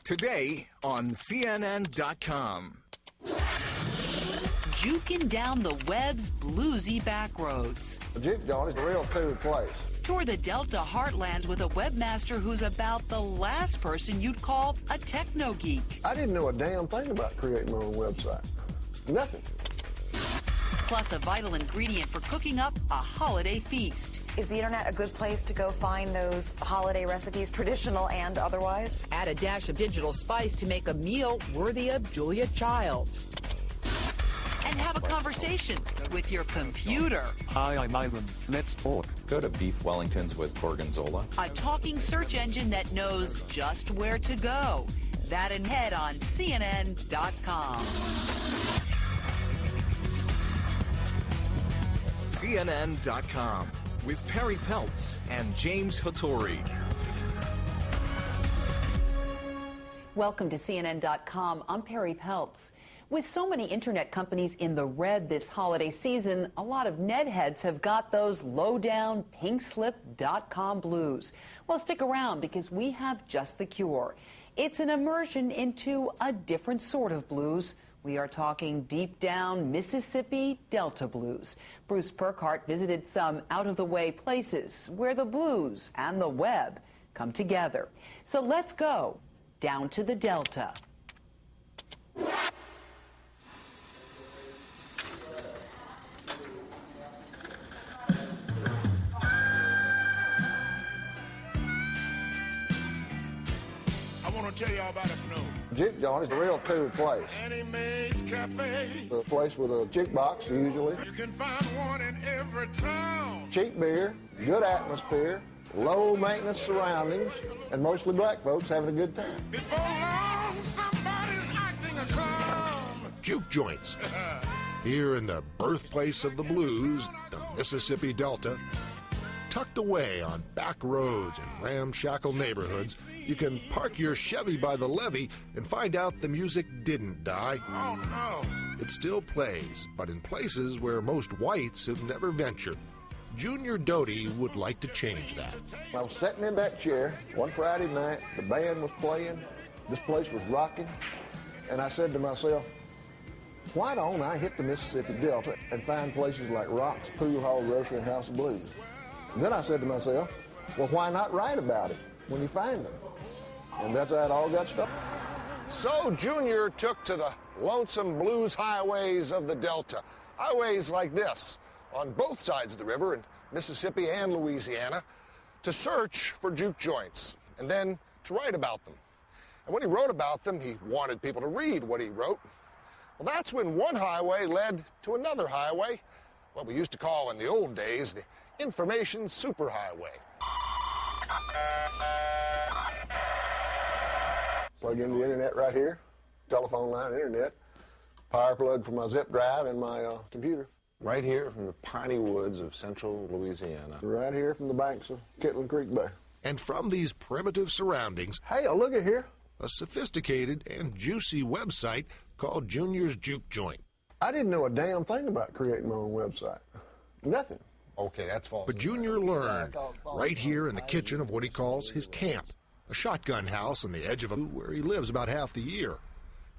Today on CNNdotCOM. Juking down the web's bluesy back roads. The juke joint is a real cool place. Tour the Delta heartland with a webmaster who's about the last person you'd call a techno geek. I didn't know a damn thing about creating my own website. Nothing. Plus a vital ingredient for cooking up a holiday feast. Is the internet a good place to go find those holiday recipes, traditional and otherwise? Add a dash of digital spice to make a meal worthy of Julia Child. And have a conversation with your computer. Hi, I'm Ivan. Let's talk. Go to Beef Wellingtons with Gorgonzola. A talking search engine that knows just where to go. That and head on CNN.com. CNN.com with Perri Peltz and James Hattori. Welcome to CNN.com. I'm Perri Peltz. With so many internet companies in the red this holiday season, a lot of netheads have got those low-down, pink-slip .com blues. Well, stick around because we have just the cure. It's an immersion into a different sort of blues. We are talking deep down Mississippi Delta blues. Bruce Perkart visited some out-of-the-way places where the blues and the web come together. So let's go down to the Delta. Tell y'all about it no. Juke joint is a real cool place. Annie Mae's Cafe. A place with a jukebox, usually. You can find one in every town. Cheap beer, good atmosphere, low maintenance surroundings, and mostly black folks having a good time. Before long, somebody's acting a clown. Juke joints. Here in the birthplace of the blues, the Mississippi Delta, tucked away on back roads and ramshackle neighborhoods, you can park your Chevy by the levee and find out the music didn't die. Oh, no. It still plays, but in places where most whites have never ventured. Junior Doty would like to change that. I was sitting in that chair one Friday night, the band was playing, this place was rocking, and I said to myself, why don't I hit the Mississippi Delta and find places like Rock's, Pool Hall, Grocery, and House of Blues? And then I said to myself, well, why not write about it when you find them? And that's how it all got started. So Junior took to the lonesome blues highways of the Delta. Highways like this, on both sides of the river in Mississippi and Louisiana, to search for juke joints, and then to write about them. And when he wrote about them, he wanted people to read what he wrote. Well, that's when one highway led to another highway, what we used to call in the old days the information superhighway. Plug into the internet right here, telephone line, internet, power plug for my zip drive and my computer. Right here from the piney woods of central Louisiana. Right here from the banks of Kittland Creek Bay. And from these primitive surroundings, hey, look at here. a sophisticated and juicy website called Junior's Juke Joint. I didn't know a damn thing about creating my own website. Nothing. Okay, that's false. But Junior learned right here in the kitchen of what he calls his camp, a shotgun house on the edge of where he lives about half the year.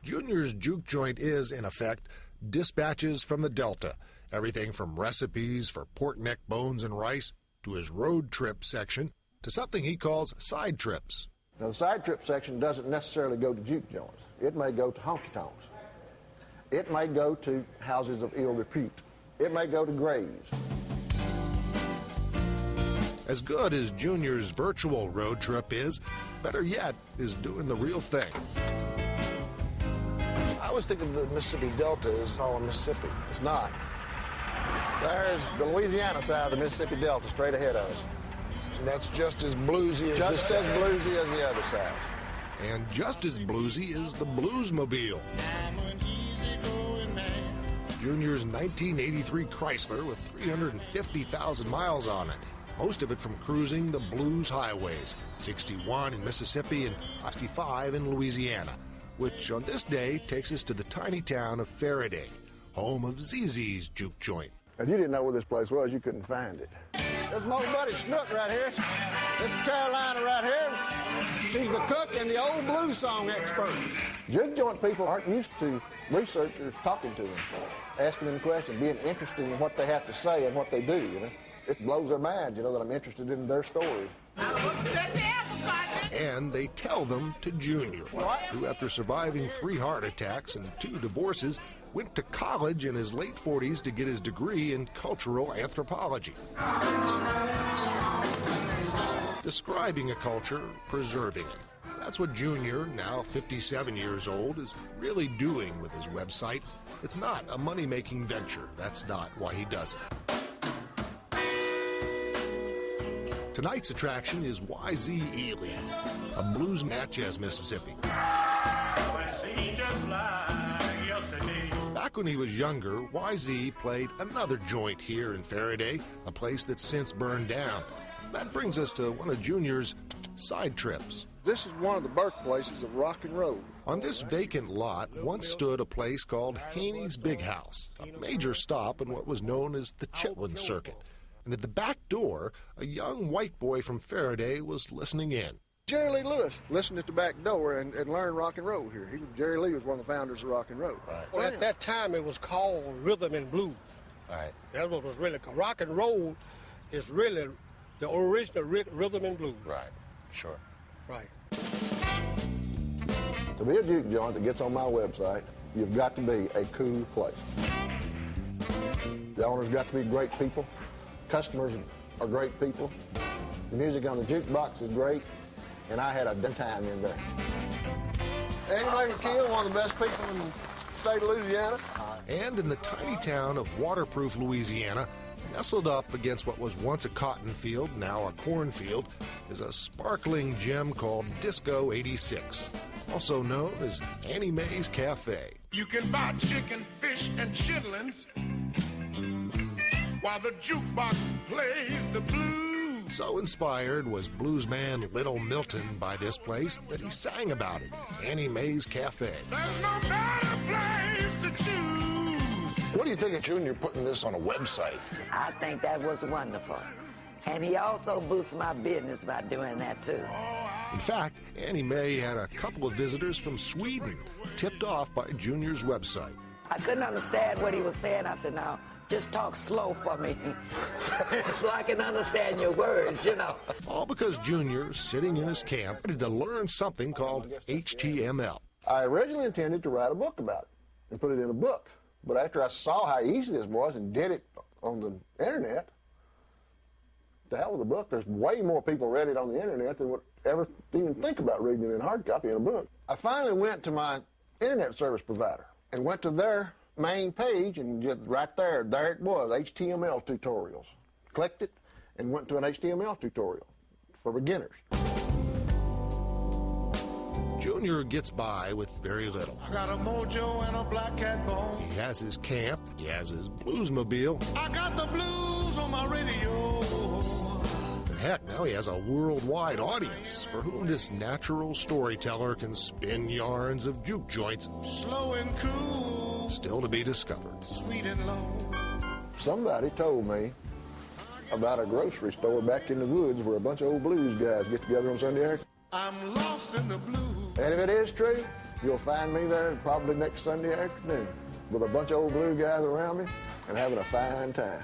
Junior's Juke Joint is, in effect, dispatches from the Delta, everything from recipes for pork neck bones and rice to his road trip section to something he calls side trips. Now, the side trip section doesn't necessarily go to juke joints. It may go to honky-tonks. It may go to houses of ill repute. It may go to graves. As good as Junior's virtual road trip is, better yet is doing the real thing. I always think of the Mississippi Delta as all of Mississippi. It's not. There's the Louisiana side of the Mississippi Delta straight ahead of us. And that's just as bluesy as Just as bluesy as the other side. And just as bluesy is the Bluesmobile. Junior's 1983 Chrysler with 350,000 miles on it. Most of it from cruising the blues highways, 61 in Mississippi and 65 in Louisiana, which on this day takes us to the tiny town of Faraday, home of ZZ's Juke Joint. If you didn't know where this place was, you couldn't find it. There's my old buddy Snook right here. This is Carolina right here. She's the cook and the old blues song expert. Juke joint people aren't used to researchers talking to them, asking them questions, being interested in what they have to say and what they do, you know. It blows their minds, you know, that I'm interested in their stories. And they tell them to Junior, who after surviving 3 heart attacks and 2 divorces, went to college in his late 40s to get his degree in cultural anthropology. Describing a culture, preserving it. That's what Junior, now 57 years old, is really doing with his website. It's not a money-making venture. That's not why he does it. Tonight's attraction is YZ Ely, a blues Natchez, Mississippi. Back when he was younger, YZ played another joint here in Faraday, a place that's since burned down. That brings us to one of Junior's side trips. This is one of the birthplaces of rock and roll. On this vacant lot once stood a place called Haney's Big House, a major stop in what was known as the Chitlin Circuit. And at the back door, a young white boy from Faraday was listening in. Jerry Lee Lewis listened at the back door and learned rock and roll here. Jerry Lee was one of the founders of rock and roll. Right. Well, at that time, it was called rhythm and blues. Right. That's what was really called. Rock and roll is really the original rhythm and blues. Right. Sure. Right. To be a juke joint that gets on my website, you've got to be a cool place. The owners got to be great people. Customers are great people. The music on the jukebox is great, and I had a good time in there. Andy McKeel, one of the best people in the state of Louisiana. And in the tiny town of Waterproof, Louisiana, nestled up against what was once a cotton field, now a cornfield, is a sparkling gem called Disco 86, also known as Annie Mae's Cafe. You can buy chicken, fish, and chitlins while the jukebox plays the blues. So inspired was bluesman Little Milton by this place that he sang about it, Annie Mae's Cafe. There's no better place to choose. What do you think of Junior putting this on a website? I think that was wonderful. And he also boosts my business by doing that, too. In fact, Annie Mae had a couple of visitors from Sweden, tipped off by Junior's website. I couldn't understand what he was saying. I said, now, just talk slow for me so I can understand your words, you know. All because Junior, sitting in his camp, wanted to learn something called HTML. I originally intended to write a book about it and put it in a book. But after I saw how easy this was and did it on the internet, to hell with the book. There's way more people read it on the internet than would ever even think about reading it in hard copy in a book. I finally went to my internet service provider and went to their main page, and just right there it was, HTML tutorials. Clicked it and went to an HTML tutorial for beginners. Junior gets by with very little. I got a mojo and a black cat bone. He has his camp, he has his bluesmobile. I got the blues on my radio. And heck, now he has a worldwide audience for whom this natural storyteller can spin yarns of juke joints. Slow and cool. Still to be discovered. Sweet and low. Somebody told me about a grocery store back in the woods where a bunch of old blues guys get together on Sunday afternoon. I'm lost in the blues. And if it is true, you'll find me there probably next Sunday afternoon with a bunch of old blue guys around me and having a fine time.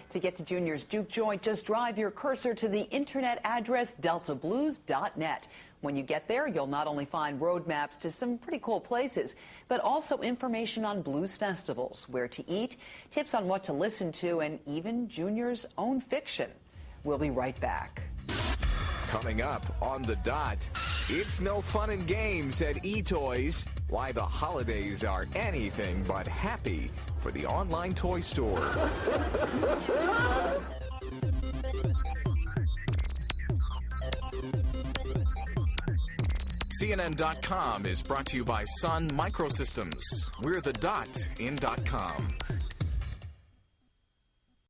To get to Junior's Juke Joint, just drive your cursor to the internet address deltablues.net. When you get there, you'll not only find road maps to some pretty cool places, but also information on blues festivals, where to eat, tips on what to listen to, and even Junior's own fiction. We'll be right back. Coming up on The Dot, it's no fun and games at eToys. Why the holidays are anything but happy for the online toy store. CNN.com is brought to you by Sun Microsystems. We're The Dot in .com.